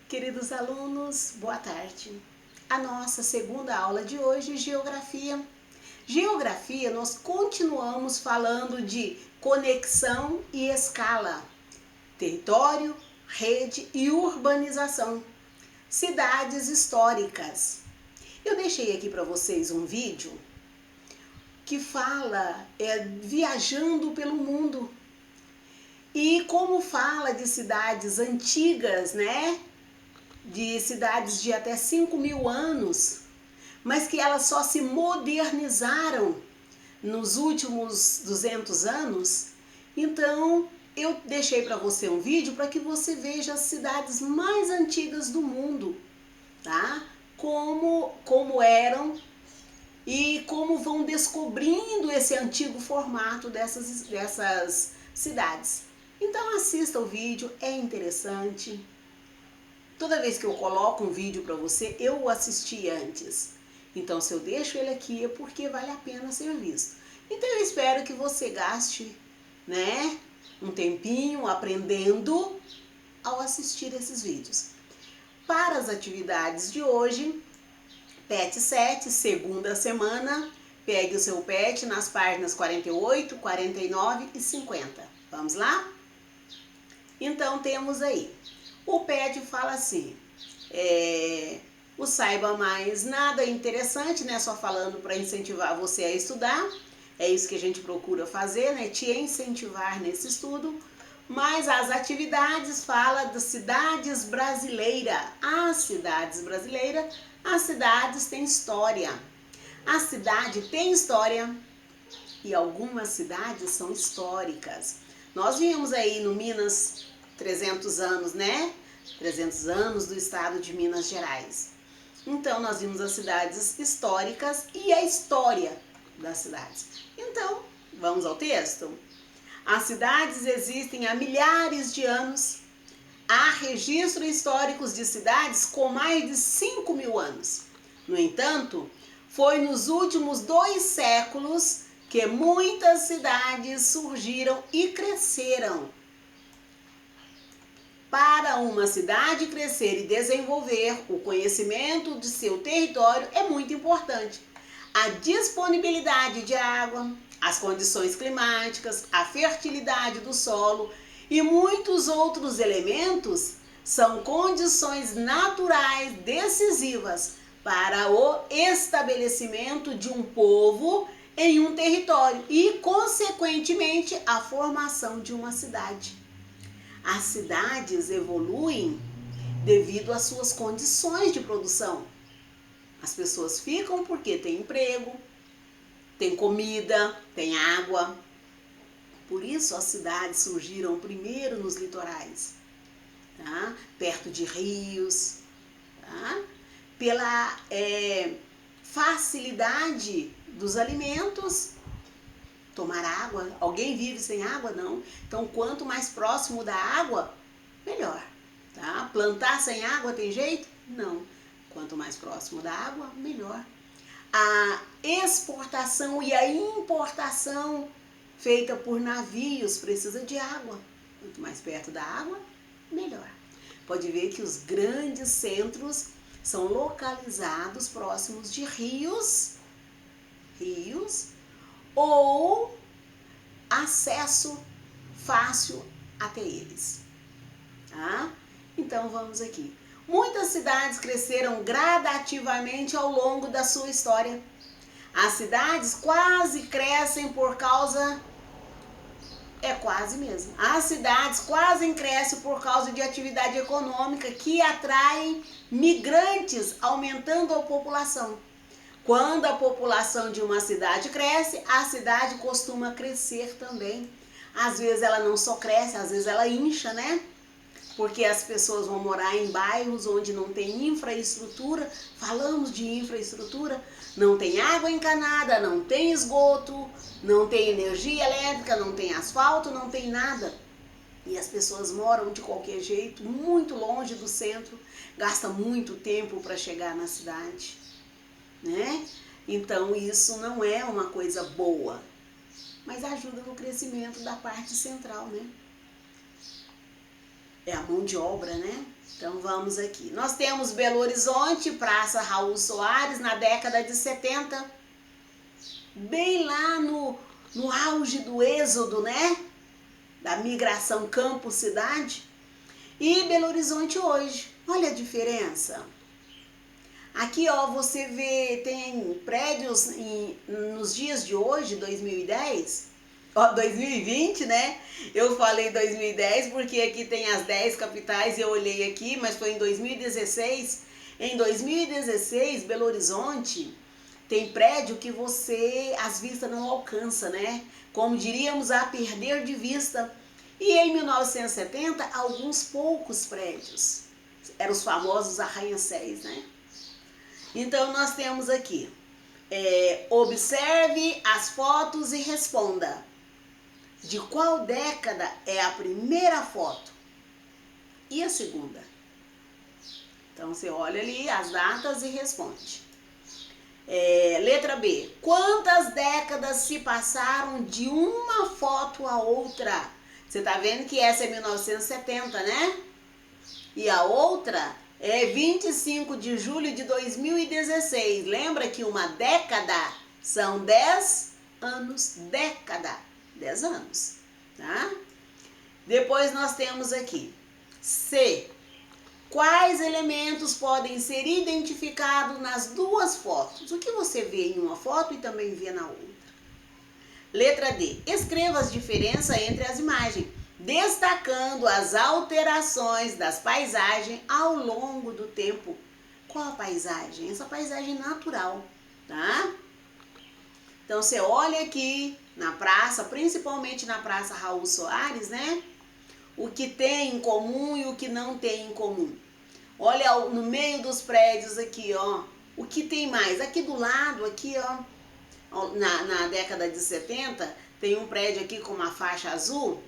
Queridos alunos, boa tarde. A nossa segunda aula de hoje é Geografia. Geografia, nós continuamos falando de conexão e escala, território, rede e urbanização, cidades históricas. Eu deixei aqui para vocês um vídeo que fala viajando pelo mundo. E como fala de cidades antigas, né? De cidades de até 5.000 anos, mas que elas só se modernizaram nos últimos 200 anos. Então, eu deixei para você um vídeo para que você veja as cidades mais antigas do mundo, tá? Como eram e como vão descobrindo esse antigo formato dessas cidades. Então assista o vídeo, é interessante. Toda vez que eu coloco um vídeo para você, eu o assisti antes. Então se eu deixo ele aqui é porque vale a pena ser visto. Então eu espero que você gaste, né, um tempinho aprendendo ao assistir esses vídeos. Para as atividades de hoje, PET 7, segunda semana, pegue o seu PET nas páginas 48, 49 e 50. Vamos lá? Então temos aí, o PET fala assim, o saiba mais, nada interessante, né? Só falando para incentivar você a estudar, é isso que a gente procura fazer, né? Te incentivar nesse estudo. Mas as atividades fala das cidades brasileiras. As cidades têm história. A cidade tem história e algumas cidades são históricas. Nós vimos aí no Minas 300 anos, né? 300 anos do estado de Minas Gerais. Então, nós vimos as cidades históricas e a história das cidades. Então, vamos ao texto? As cidades existem há milhares de anos. Há registros históricos de cidades com mais de 5.000 anos. No entanto, foi nos últimos 2 séculos que muitas cidades surgiram e cresceram. Para uma cidade crescer e desenvolver, o conhecimento de seu território é muito importante. A disponibilidade de água, as condições climáticas, a fertilidade do solo e muitos outros elementos são condições naturais decisivas para o estabelecimento de um povo em um território e, consequentemente, a formação de uma cidade. As cidades evoluem devido às suas condições de produção. As pessoas ficam porque tem emprego, tem comida, tem água. Por isso as cidades surgiram primeiro nos litorais, tá? Perto de rios, tá? Pela facilidade dos alimentos. Tomar água, alguém vive sem água? Não. Então, quanto mais próximo da água, melhor. Tá? Plantar sem água tem jeito? Não. Quanto mais próximo da água, melhor. A exportação e a importação feita por navios precisa de água. Quanto mais perto da água, melhor. Pode ver que os grandes centros são localizados próximos de rios ou acesso fácil até eles. Tá? Então vamos aqui. Muitas cidades cresceram gradativamente ao longo da sua história. As cidades quase crescem por causa... quase mesmo. As cidades quase crescem por causa de atividade econômica que atraem migrantes, aumentando a população. Quando a população de uma cidade cresce, a cidade costuma crescer também. Às vezes ela não só cresce, às vezes ela incha, né? Porque as pessoas vão morar em bairros onde não tem infraestrutura. Falamos de infraestrutura, não tem água encanada, não tem esgoto, não tem energia elétrica, não tem asfalto, não tem nada. E as pessoas moram de qualquer jeito, muito longe do centro, gasta muito tempo para chegar na cidade, né? Então isso não é uma coisa boa, mas ajuda no crescimento da parte central, né? é a mão de obra, né? Então vamos aqui. Nós temos Belo Horizonte, Praça Raul Soares, na década de 70, bem lá no auge do êxodo, né? Da migração campo-cidade. E Belo Horizonte hoje, olha a diferença. Aqui, ó, você vê, tem prédios nos dias de hoje, 2010, ó, 2020, né? Eu falei 2010 porque aqui tem as 10 capitais e eu olhei aqui, mas foi em 2016. Em 2016, Belo Horizonte tem prédio que as vistas não alcança, né? Como diríamos, a perder de vista. E em 1970, alguns poucos prédios. Eram os famosos arranha-céus, né? Então, nós temos aqui, observe as fotos e responda. De qual década é a primeira foto? E a segunda? Então, você olha ali as datas e responde. Letra B. Quantas décadas se passaram de uma foto a outra? Você tá vendo que essa é 1970, né? E a outra é 25 de julho de 2016. Lembra que uma década são 10 anos. Década, 10 anos, tá? Depois nós temos aqui C. Quais elementos podem ser identificados nas duas fotos? O que você vê em uma foto e também vê na outra? Letra D. Escreva as diferenças entre as imagens, destacando as alterações das paisagens ao longo do tempo. Qual a paisagem? Essa paisagem natural, tá? Então, você olha aqui na praça, principalmente na Praça Raul Soares, né? O que tem em comum e o que não tem em comum. Olha no meio dos prédios aqui, ó. O que tem mais? Aqui do lado, aqui, ó. Na década de 70, tem um prédio aqui com uma faixa azul.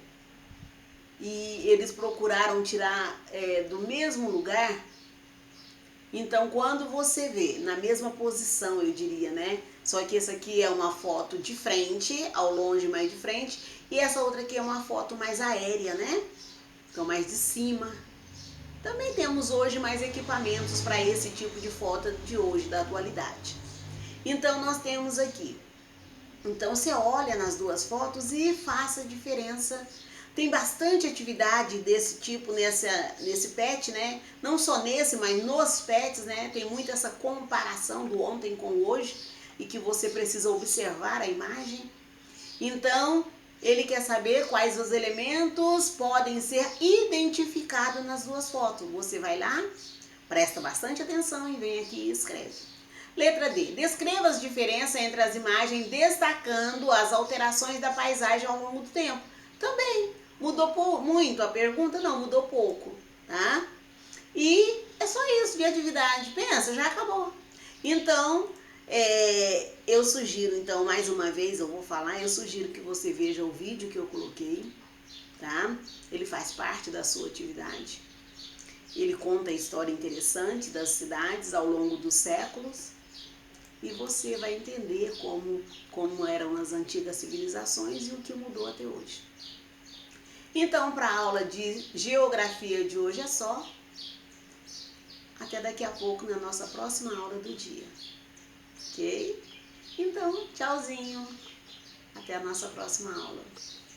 E eles procuraram tirar do mesmo lugar. Então, quando você vê na mesma posição, eu diria, né? Só que essa aqui é uma foto de frente, ao longe mais de frente. E essa outra aqui é uma foto mais aérea, né? Então, mais de cima. Também temos hoje mais equipamentos para esse tipo de foto de hoje, da atualidade. Então, nós temos aqui. Então, você olha nas duas fotos e faça a diferença. Tem bastante atividade desse tipo nesse pet, né? Não só nesse, mas nos pets, né? Tem muito essa comparação do ontem com o hoje e que você precisa observar a imagem. Então, ele quer saber quais os elementos podem ser identificados nas duas fotos. Você vai lá, presta bastante atenção e vem aqui e escreve. Letra D. Descreva as diferenças entre as imagens, destacando as alterações da paisagem ao longo do tempo. Também, mudou muito a pergunta? Não, mudou pouco, tá? E é só isso de atividade. Pensa, já acabou. Então, eu sugiro, então, mais uma vez eu vou falar, eu sugiro que você veja o vídeo que eu coloquei, tá? Ele faz parte da sua atividade. Ele conta a história interessante das cidades ao longo dos séculos. E você vai entender como eram as antigas civilizações e o que mudou até hoje. Então, para a aula de geografia de hoje é só. Até daqui a pouco na nossa próxima aula do dia. Ok? Então, tchauzinho. Até a nossa próxima aula.